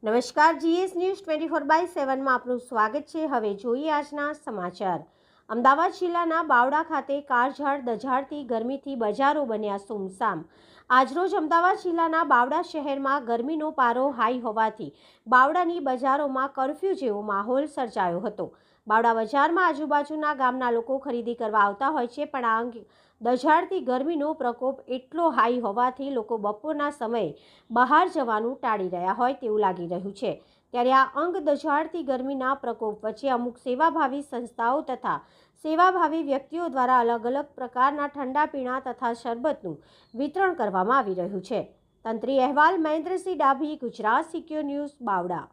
નમસ્કાર, GS news 24/7 માં આપનું સ્વાગત છે। હવે જોઈએ આજના સમાચાર। અમદાવાદ જિલ્લાના બાવડા ખાતે કાળઝાળ દઝાડતી ગરમીથી બજારો બન્યા સૂમસામ। આજરોજ અમદાવાદ જિલ્લાના બાવડા શહેરમાં ગરમીનો પારો હાઈ હોવાથી બાવડાની બજારોમાં કર્ફ્યુ જેવો માહોલ સર્જાયો હતો। બાવડા બજારમાં આજુબાજુના ગામના લોકો ખરીદી કરવા આવતા હોય છે, પણ આ દઝાડતી ગરમીનો પ્રકોપ એટલો હાઈ હોવાથી લોકો બપોરના સમયે બહાર જવાનું ટાળી રહ્યા હોય તેવું લાગી રહ્યું છે। ત્યારે આ અંગ દઝાડતી ગરમીના પ્રકોપ વચ્ચે અમુક સેવાભાવી સંસ્થાઓ તથા સેવાભાવી વ્યક્તિઓ દ્વારા અલગ અલગ પ્રકારના ઠંડા પીણા તથા શરબતનું વિતરણ કરવામાં આવી રહ્યું છે। તંત્રી અહેવાલ મહેન્દ્રસિંહ ડાભી, ગુજરાત સિક્યોર ન્યૂઝ, બાવડા।